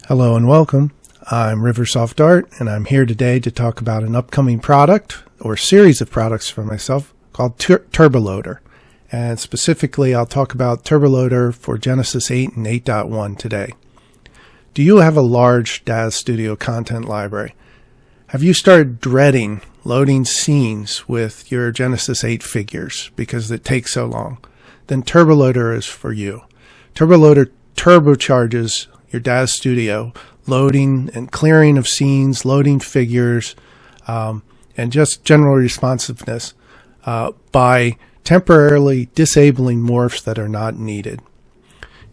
Hello and welcome. I'm RiverSoft Art, and I'm here today to talk about an upcoming product or series of products for myself called TurboLoader. And specifically, I'll talk about TurboLoader for Genesis 8 and 8.1 today. Do you have a large DAZ Studio content library? Have you started dreading loading scenes with your Genesis 8 figures because it takes so long? Then TurboLoader is for you. TurboLoader turbocharges your DAZ Studio loading and clearing of scenes, loading figures, and just general responsiveness by temporarily disabling morphs that are not needed.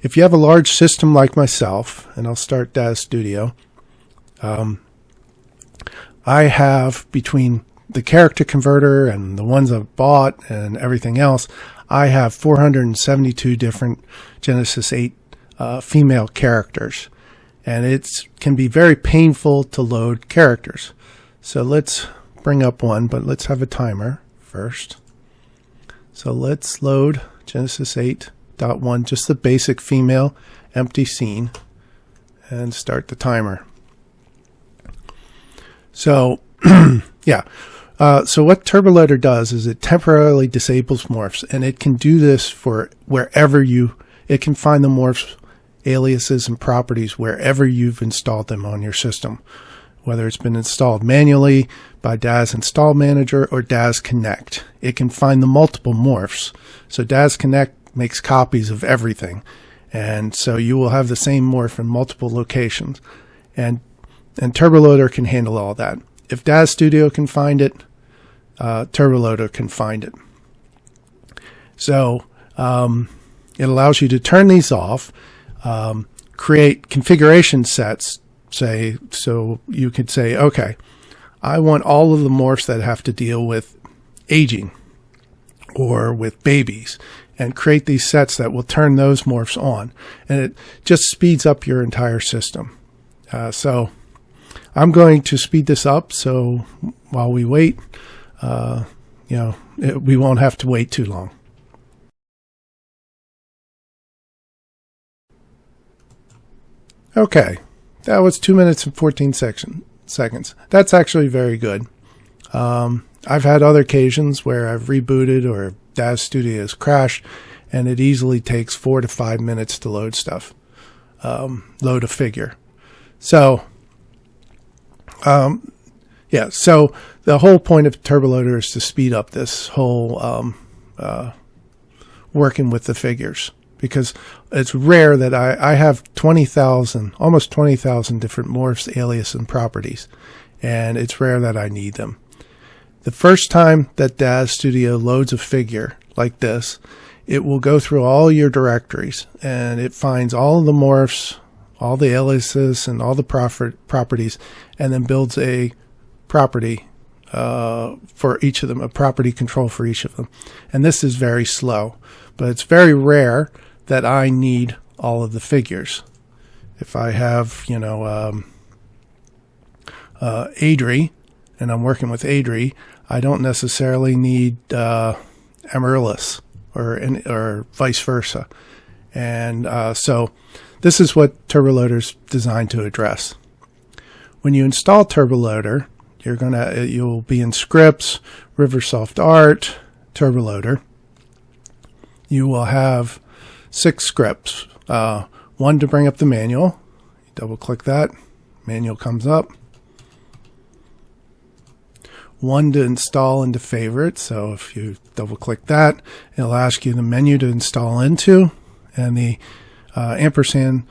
If you have a large system like myself, and I'll start DAZ Studio, I have, between the character converter and the ones I've bought and everything else, I have 472 different Genesis 8 female characters, and it can be very painful to load characters. So let's bring up one, but let's have a timer first. So let's load Genesis 8.1, just the basic female empty scene, and start the timer. So yeah, so what TurboLoader does is it temporarily disables morphs, and it can do this for wherever it can find the morphs, aliases, and properties wherever you've installed them on your system, whether it's been installed manually by DAZ Install Manager or DAZ Connect. It can find the multiple morphs. So DAZ Connect makes copies of everything, and so you will have the same morph in multiple locations, and TurboLoader can handle all that. If DAZ Studio can find it, TurboLoader can find it. So it allows you to turn these off, create configuration sets, so you could say, okay, I want all of the morphs that have to deal with aging or with babies, and create these sets that will turn those morphs on, and it just speeds up your entire system. So I'm going to speed this up, so while we wait, we won't have to wait too long. Okay, that was 2 minutes and 14 seconds. That's actually very good. I've had other occasions where I've rebooted or DAZ Studio has crashed, and it easily takes 4 to 5 minutes to load stuff, load a figure. So, so the whole point of TurboLoader is to speed up this whole working with the figures, because it's rare that I have 20,000, almost 20,000 different morphs, alias, and properties, and it's rare that I need them. The first time that DAZ Studio loads a figure like this, it will go through all your directories, and it finds all of the morphs, all the aliases, and all the properties, and then builds a property for each of them, a property control for each of them. And this is very slow, but it's very rare that I need all of the figures. If I have, Adri, and I'm working with Adri, I don't necessarily need Amaryllis or vice versa. And so this is what TurboLoader's designed to address. When you install TurboLoader, you'll be in Scripts, RiverSoft Art, TurboLoader. You will have 6 scripts. One to bring up the manual. You double click that, manual comes up. One to install into favorites. So if you double click that, it'll ask you the menu to install into, and the ampersand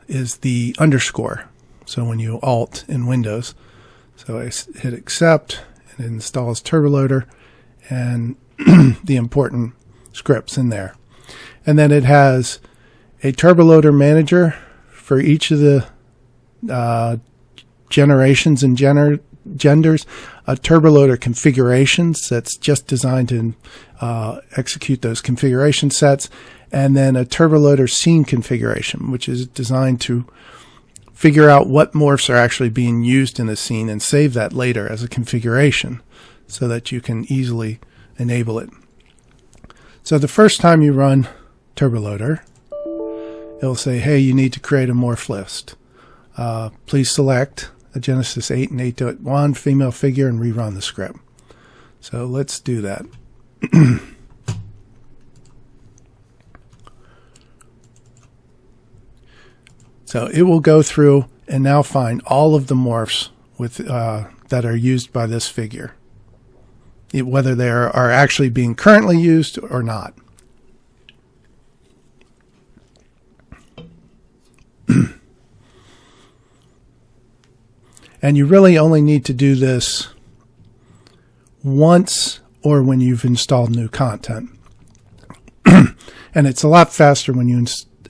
is the underscore. So when you Alt in Windows, so I hit accept, and it installs TurboLoader and the important scripts in there. And then it has a TurboLoader manager for each of the generations and genders, a TurboLoader configurations that's just designed to execute those configuration sets, and then a TurboLoader scene configuration, which is designed to figure out what morphs are actually being used in a scene and save that later as a configuration so that you can easily enable it. So the first time you run TurboLoader, it'll say, hey, you need to create a morph list. please select a Genesis 8 and 8.1 female figure and rerun the script. So let's do that. So it will go through and now find all of the morphs with that are used by this figure, whether they are actually being currently used or not. And you really only need to do this once or when you've installed new content. And it's a lot faster when you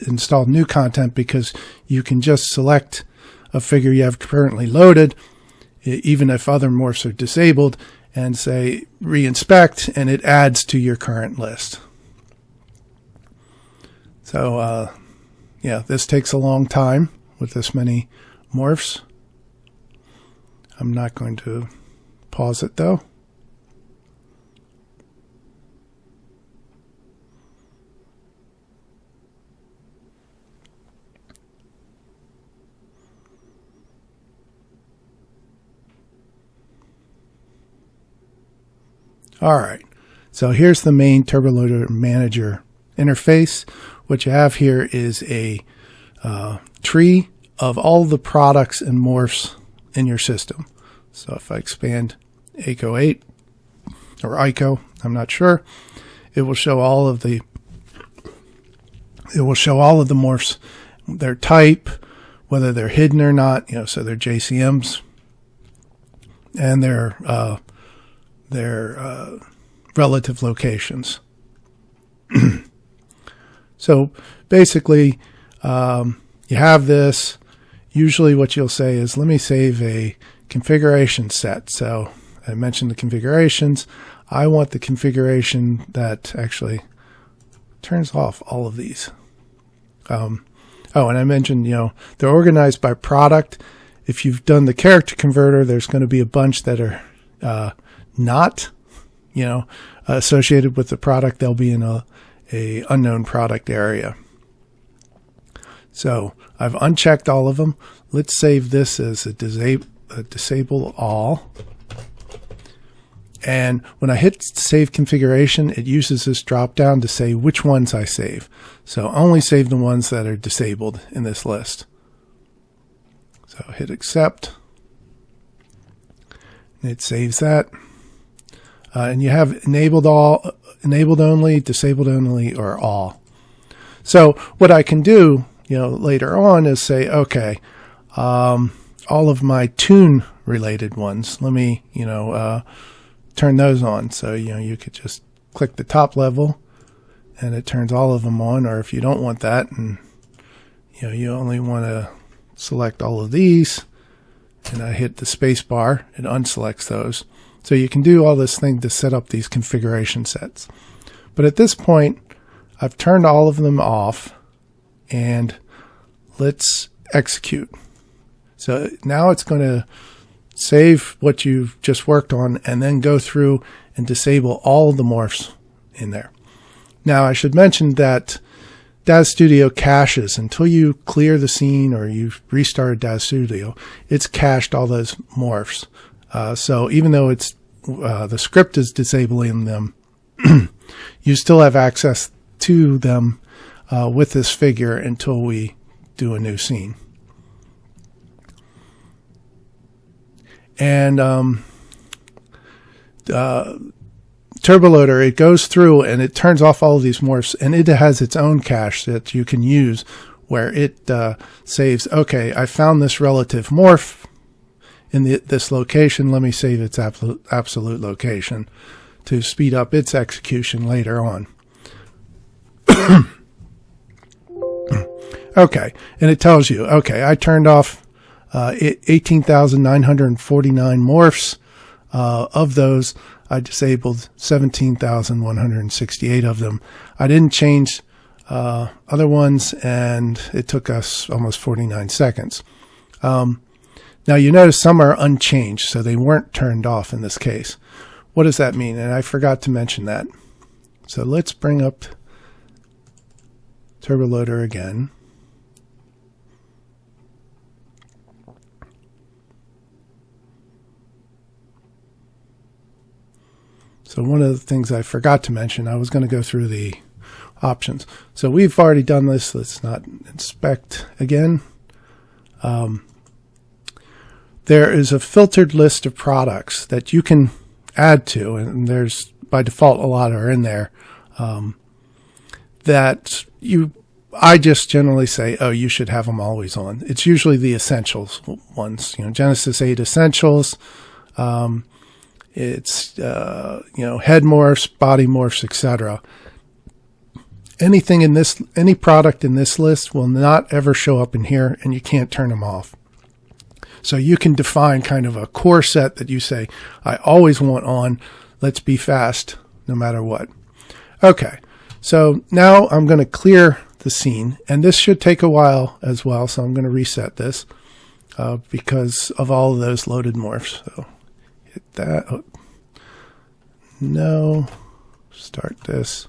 install new content, because you can just select a figure you have currently loaded, even if other morphs are disabled, and say reinspect, and it adds to your current list. So yeah, this takes a long time with this many morphs. I'm not going to pause it though. All right, so here's the main TurboLoader Manager interface. What you have here is a tree of all the products and morphs in your system. So if I expand ICO 8 or ICO, I'm not sure, it will show all of the morphs, their type, whether they're hidden or not, so they're JCMs, and their relative locations. So basically, you have this. Usually what you'll say is, let me save a configuration set. So I mentioned the configurations. I want the configuration that actually turns off all of these. Oh, and I mentioned, they're organized by product. If you've done the character converter, there's going to be a bunch that are not, associated with the product. They'll be in a unknown product area. So I've unchecked all of them. Let's save this as a disable all. And when I hit save configuration, it uses this drop down to say which ones I save. So only save the ones that are disabled in this list. So hit accept. And it saves that. And you have enabled all, enabled only, disabled only, or all. So what I can do, later on is say, okay, all of my tune related ones, let me, turn those on. So, you could just click the top level and it turns all of them on. Or if you don't want that and, you only want to select all of these, and I hit the space bar, it unselects those. So you can do all this thing to set up these configuration sets. But at this point, I've turned all of them off, and let's execute. So now it's going to save what you've just worked on and then go through and disable all the morphs in there. Now I should mention that Daz Studio caches until you clear the scene or you've restarted Daz Studio. It's cached all those morphs. So even though it's the script is disabling them, you still have access to them with this figure until we do a new scene. And TurboLoader, it goes through and it turns off all of these morphs, and it has its own cache that you can use where it saves, okay, I found this relative morph in this location. Let me save its absolute location to speed up its execution later on. Okay, and it tells you, okay, I turned off 18,949 morphs. Of those, I disabled 17,168 of them. I didn't change other ones, and it took us almost 49 seconds. Now you notice some are unchanged, so they weren't turned off in this case. What does that mean? And I forgot to mention that. So let's bring up TurboLoader again. So one of the things I forgot to mention, I was going to go through the options. So we've already done this. Let's not inspect again. There is a filtered list of products that you can add to, and there's by default a lot are in there, that I just generally say, oh, you should have them always on. It's usually the essentials ones, Genesis 8 essentials. It's head morphs, body morphs, etc. Anything in this, any product in this list will not ever show up in here, and you can't turn them off. So you can define kind of a core set that you say, I always want on. Let's be fast no matter what. Okay, so now I'm going to clear the scene, and this should take a while as well, so I'm going to reset this because of all of those loaded morphs. So hit that. Oh, no. Start this.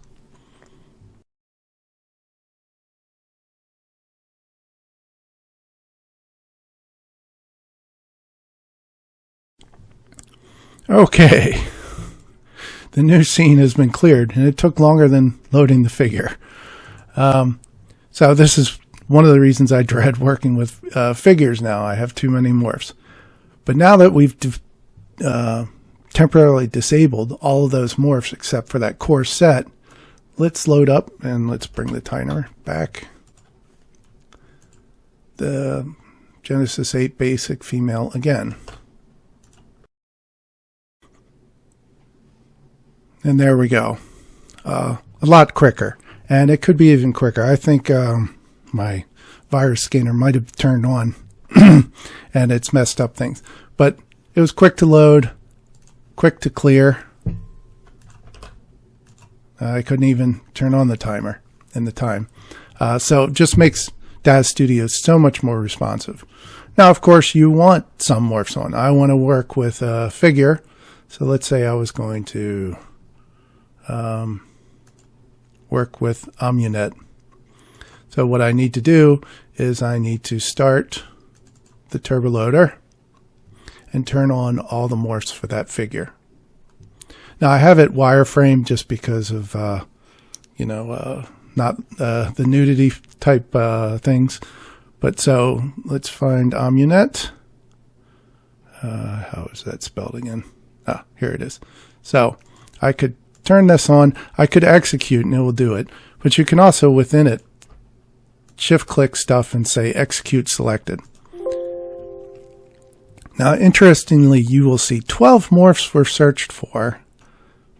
Okay, the new scene has been cleared, and it took longer than loading the figure. So this is one of the reasons I dread working with figures now. I have too many morphs. But now that we've temporarily disabled all of those morphs except for that core set, let's load up and let's bring the timer back. The Genesis 8 basic female again. And there we go. A lot quicker. And it could be even quicker. I think my virus scanner might have turned on and it's messed up things. But it was quick to load, quick to clear. I couldn't even turn on the timer in the time. So it just makes DAZ Studio so much more responsive. Now, of course, you want some morphs on. I want to work with a figure. So let's say I was going to work with Amunet. So what I need to do is I need to start the turbo loader and turn on all the morphs for that figure. Now I have it wireframe just because of not the nudity type things. But so let's find Amunet. How is that spelled again? Ah, here it is. So I could turn this on. I could execute and it will do it. But you can also within it shift click stuff and say execute selected. Now interestingly, you will see 12 morphs were searched for,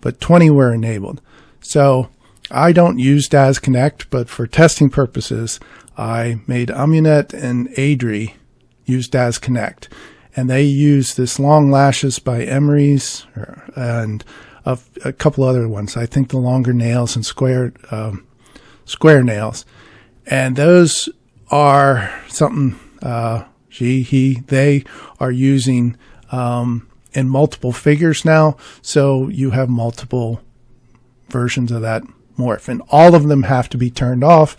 but 20 were enabled. So I don't use DAZ Connect, but for testing purposes, I made Amunet and Adri use DAZ Connect. And they use this Long Lashes by Emery's and a couple other ones. I think the Longer Nails and Square Nails. And those are something they are using in multiple figures now. So you have multiple versions of that morph. And all of them have to be turned off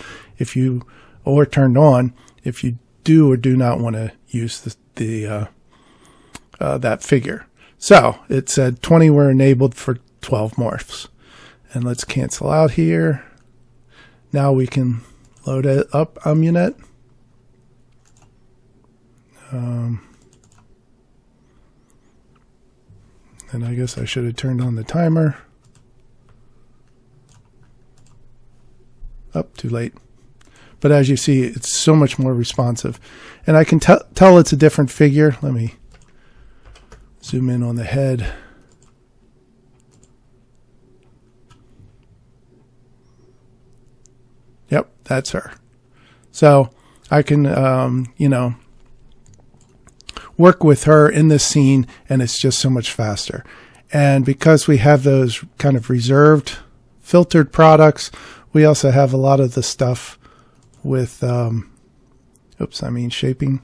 or turned on if you do or do not want to use that figure. So it said 20 were enabled for 12 morphs. And let's cancel out here. Now we can load it up Amunet. And I guess I should have turned on the timer. Too late. But as you see, it's so much more responsive. And I can tell it's a different figure. Let me zoom in on the head. Yep, that's her. So I can, work with her in this scene, and it's just so much faster. And because we have those kind of reserved, filtered products, we also have a lot of the stuff with, shaping,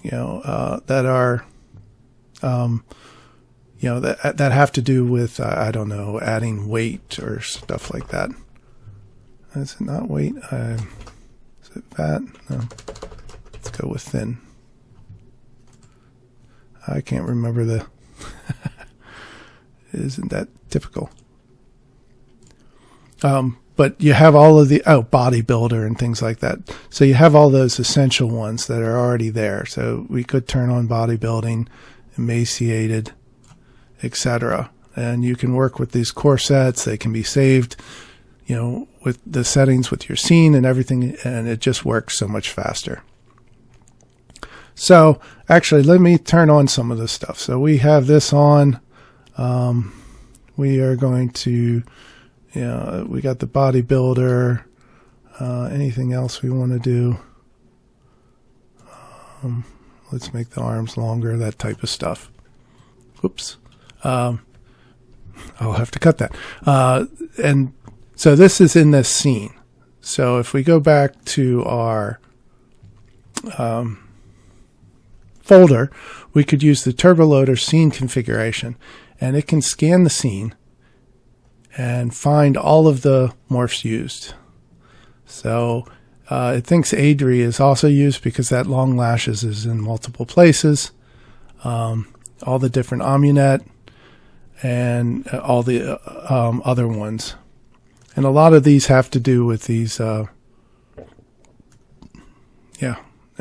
that are, that have to do with, adding weight or stuff like that. Is it not weight? Is it fat? No. Let's go with thin. I can't remember isn't that typical. But you have all of the bodybuilder and things like that. So you have all those essential ones that are already there. So we could turn on bodybuilding, emaciated, etc. And you can work with these core sets. They can be saved, with the settings with your scene and everything, and it just works so much faster. So actually, let me turn on some of this stuff. So we have this on. We are going to, we got the bodybuilder. Anything else we want to do? Let's make the arms longer, that type of stuff. Whoops. I'll have to cut that. And so this is in this scene. So if we go back to our folder, we could use the TurboLoader scene configuration, and it can scan the scene and find all of the morphs used. So it thinks Adri is also used because that long lashes is in multiple places. All the different Amunet and all the other ones. And a lot of these have to do with these,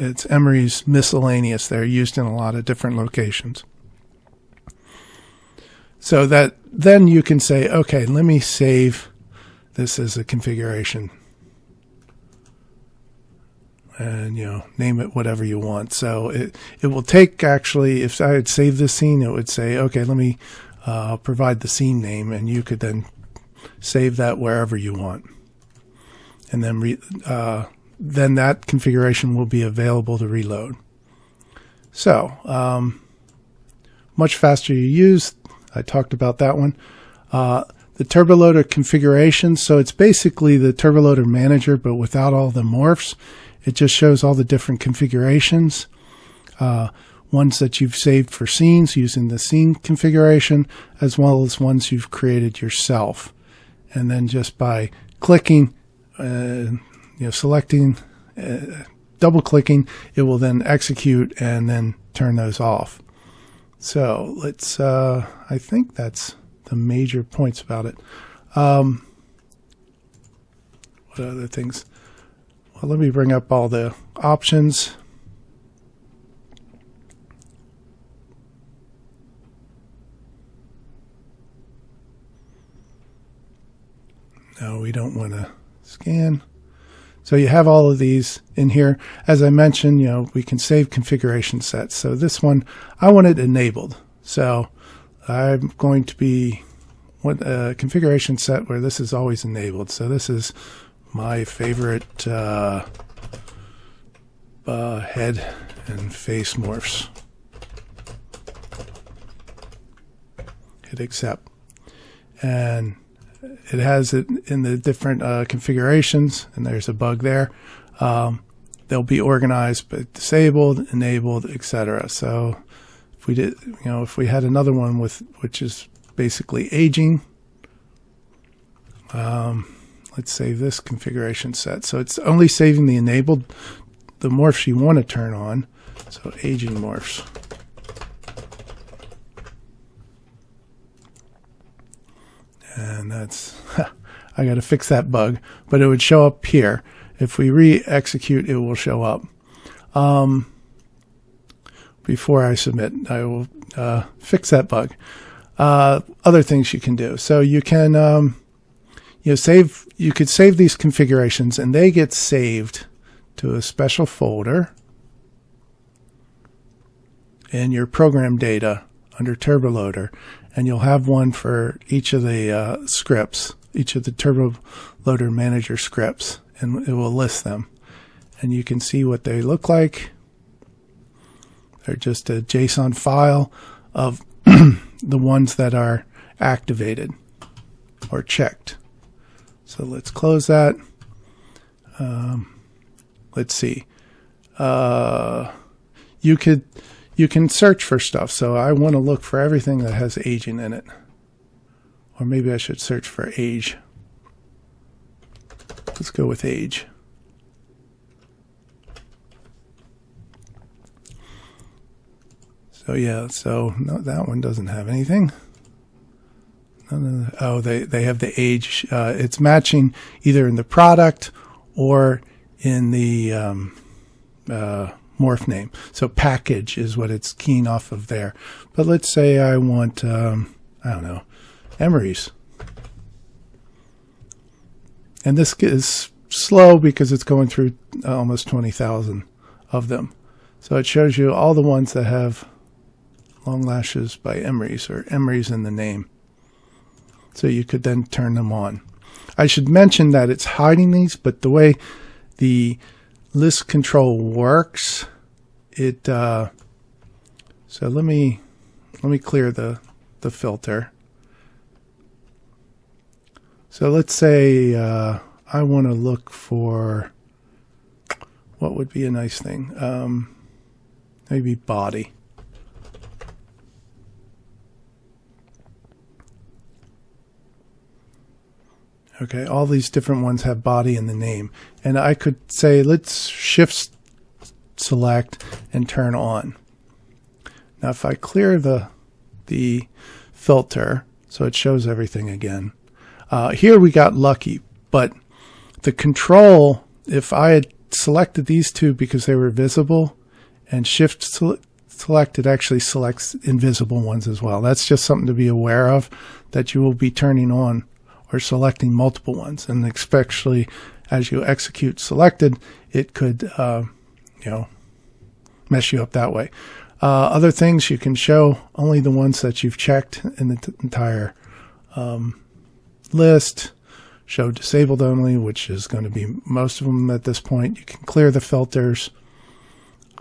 it's Emery's miscellaneous. They're used in a lot of different locations. So that then you can say, okay, let me save this as a configuration. And, name it whatever you want. So it will take, actually, if I had saved this scene, it would say, okay, let me provide the scene name, and you could then save that wherever you want. And then that configuration will be available to reload. So much faster to use. I talked about that one. The TurboLoader configuration. So it's basically the TurboLoader manager, but without all the morphs. It just shows all the different configurations, ones that you've saved for scenes using the scene configuration, as well as ones you've created yourself. And then just by clicking, selecting, double clicking, it will then execute and then turn those off. So let's, I think that's the major points about it. What other things? Well, let me bring up all the options. No, we don't want to scan. So you have all of these in here. As I mentioned, we can save configuration sets. So this one, I want it enabled. So I'm going to be a configuration set where this is always enabled. So this is my favorite head and face morphs. Hit accept. And it has it in the different configurations, and there's a bug there. They'll be organized, but disabled, enabled, etc. So if we did, if we had another one which is basically aging, let's save this configuration set. So it's only saving the enabled, the morphs you want to turn on. So aging morphs. And that's, I got to fix that bug, but it would show up here. If we re-execute, it will show up. Before I submit, I will fix that bug. Other things you can do. So you can, you could save these configurations, and they get saved to a special folder in your program data under TurboLoader. And you'll have one for each of the scripts, each of the TurboLoader manager scripts, and it will list them. And you can see what they look like. They're just a JSON file of the ones that are activated or checked. So let's close that. Let's see. You can search for stuff. So I want to look for everything that has aging in it. Or maybe I should search for age. Let's go with age. So yeah, so no, that one doesn't have anything. Oh, they have the age. It's matching either in the product or in the morph name. So package is what it's keying off of there. But let's say I want, I don't know, emeries. And this is slow because it's going through almost 20,000 of them. So it shows you all the ones that have long lashes by emeries or emeries in the name. So you could then turn them on. I should mention that it's hiding these, but the way the list control works, so let me clear the filter. So let's say I want to look for what would be a nice thing. Maybe body. Okay, all these different ones have body in the name. And I could say, let's shift select and turn on. Now if I clear the filter, so it shows everything again. Here we got lucky, but the control, if I had selected these two because they were visible and shift select, it actually selects invisible ones as well. That's just something to be aware of, that you will be turning on or selecting multiple ones, and especially as you execute selected, it could mess you up that way. Other things, you can show only the ones that you've checked in the entire list. Show disabled only, which is going to be most of them at this point. You can clear the filters.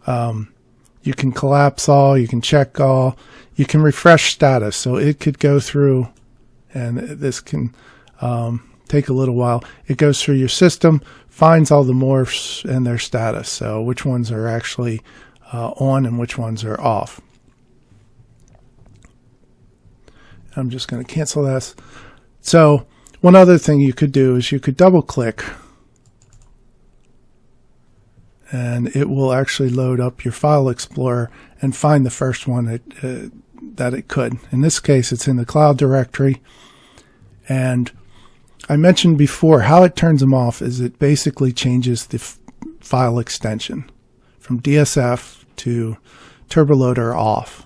You can collapse all. You can check all. You can refresh status, so it could go through, and this can take a little while. It goes through your system, finds all the morphs and their status, so which ones are actually on and which ones are off. I'm just going to cancel this. So one other thing you could do is you could double click and it will actually load up your file explorer and find the first one that it could. In this case, it's in the cloud directory. And I mentioned before how it turns them off is it basically changes the file extension from DSF to TurboLoader off,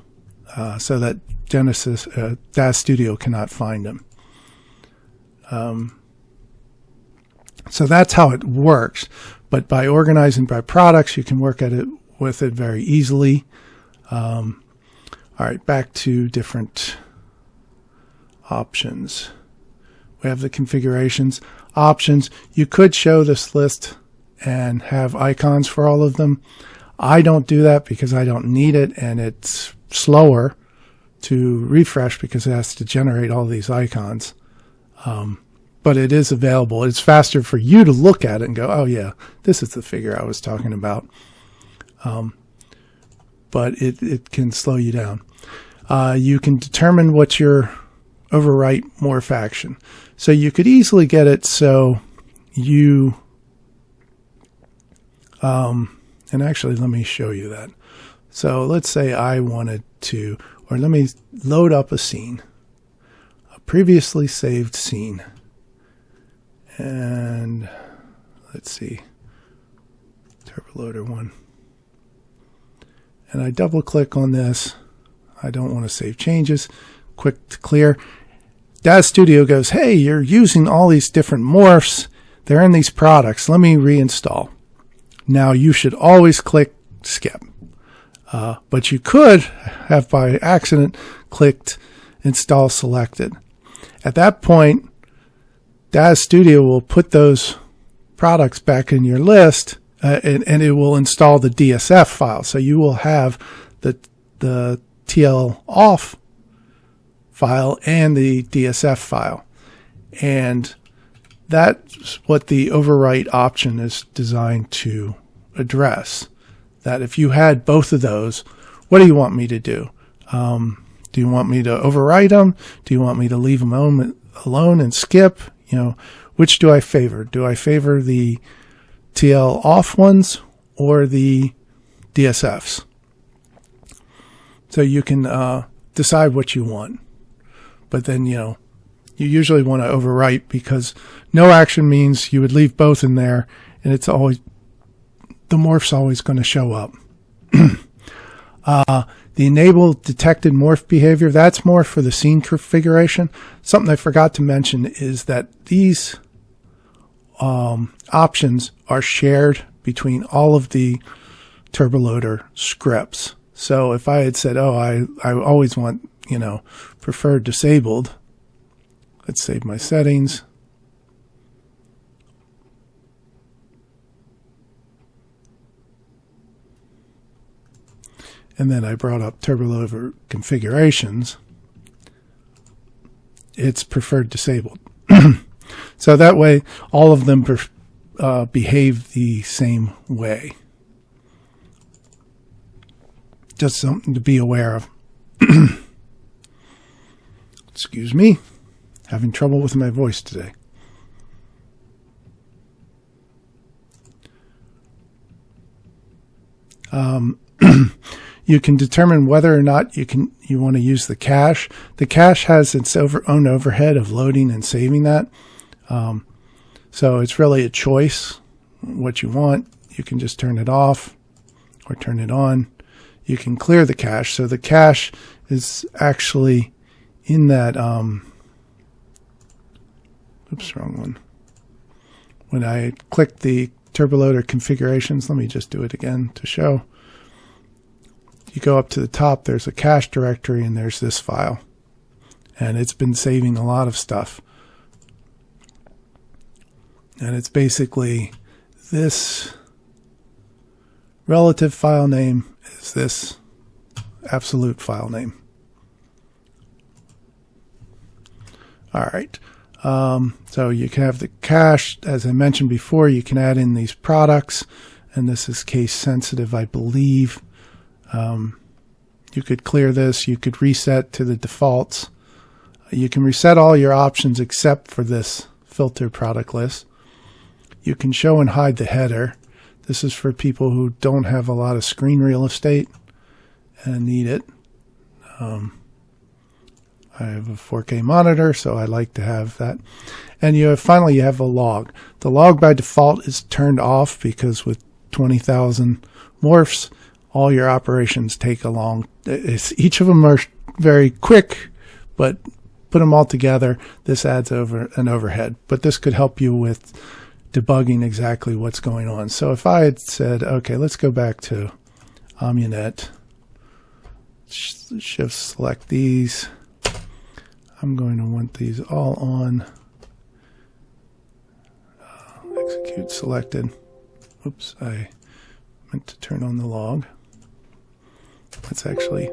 so that Genesis DAZ Studio cannot find them. So that's how it works. But by organizing by products, you can work with it very easily. All right, back to different options. We have the configurations. Options, you could show this list and have icons for all of them. I don't do that because I don't need it, and it's slower to refresh because it has to generate all these icons. But it is available. It's faster for you to look at it and go, oh yeah, this is the figure I was talking about. But it can slow you down. You can determine what's your overwrite morph action. So you could easily get it so you, and actually let me show you that. So let's say I wanted to, or let me load up a scene, a previously saved scene. And let's see, TurboLoader 1. And I double click on this. I don't want to save changes. Quick to clear. DAZ Studio goes, hey, you're using all these different morphs. They're in these products. Let me reinstall. Now you should always click skip. But you could have by accident clicked install selected. At that point, DAZ Studio will put those products back in your list, and it will install the DSF file. So you will have the TL off file and the DSF file. And that's what the overwrite option is designed to address. That if you had both of those, what do you want me to do? Do you want me to overwrite them? Do you want me to leave them alone and skip? You know, which do I favor? Do I favor the TL off ones or the DSFs? So you can decide what you want. But then, you know, you usually want to overwrite, because no action means you would leave both in there, and it's always, the morph's always going to show up. The enable detected morph behavior, that's more for the scene configuration. Something I forgot to mention is that these options are shared between all of the turboloader scripts. So if I had said, oh, I always want, preferred disabled, let's save my settings. And then I brought up turboloader configurations. It's preferred disabled. So that way, all of them behave the same way. Just something to be aware of. Excuse me. Having trouble with my voice today. You can determine whether or not you want to use the cache. The cache has its own overhead of loading and saving that. So it's really a choice what you want. You can just turn it off or turn it on. You can clear the cache. So the cache is actually in that, oops, wrong one. When I click the turboloader configurations, let me just do it again to show. You go up to the top, there's a cache directory, and there's this file. And it's been saving a lot of stuff. And it's basically this relative file name is this absolute file name. All right. So you can have the cache. As I mentioned before, you can add in these products, and this is case sensitive, I believe. You could clear this. You could reset to the defaults. You can reset all your options except for this filter product list. You can show and hide the header. This is for people who don't have a lot of screen real estate and need it. I have a 4K monitor, so I like to have that. And finally you have a log. The log by default is turned off because with 20,000 morphs, all your operations take a long. Each of them are very quick, but put them all together, this adds an overhead. But this could help you with debugging exactly what's going on. So if I had said, okay, let's go back to Amunet, shift select these. I'm going to want these all on. Execute selected. Oops, I meant to turn on the log. Let's actually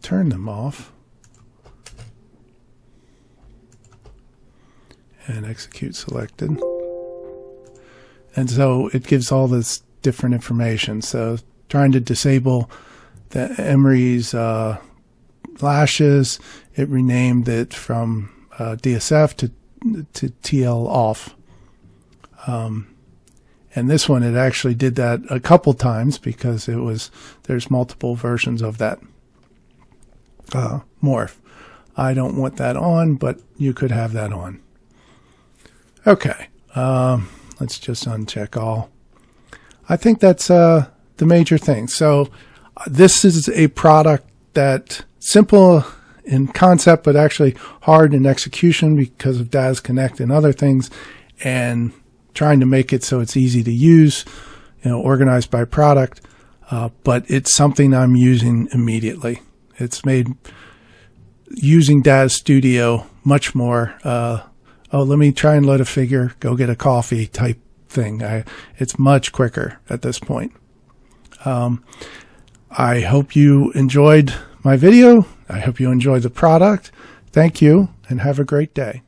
turn them off and execute selected. And so it gives all this different information. So trying to disable the Emery's lashes, it renamed it from DSF to TL off. And this one, it actually did that a couple times because there's multiple versions of that morph. I don't want that on, but you could have that on. Okay, let's just uncheck all. I think that's the major thing. So this is a product that simple in concept, but actually hard in execution because of DAS Connect and other things, and trying to make it so it's easy to use, organized by product. But it's something I'm using immediately. It's made using DAS Studio much more, let me try and load a figure, go get a coffee type thing. It's much quicker at this point. I hope you enjoyed my video. I hope you enjoyed the product. Thank you and have a great day.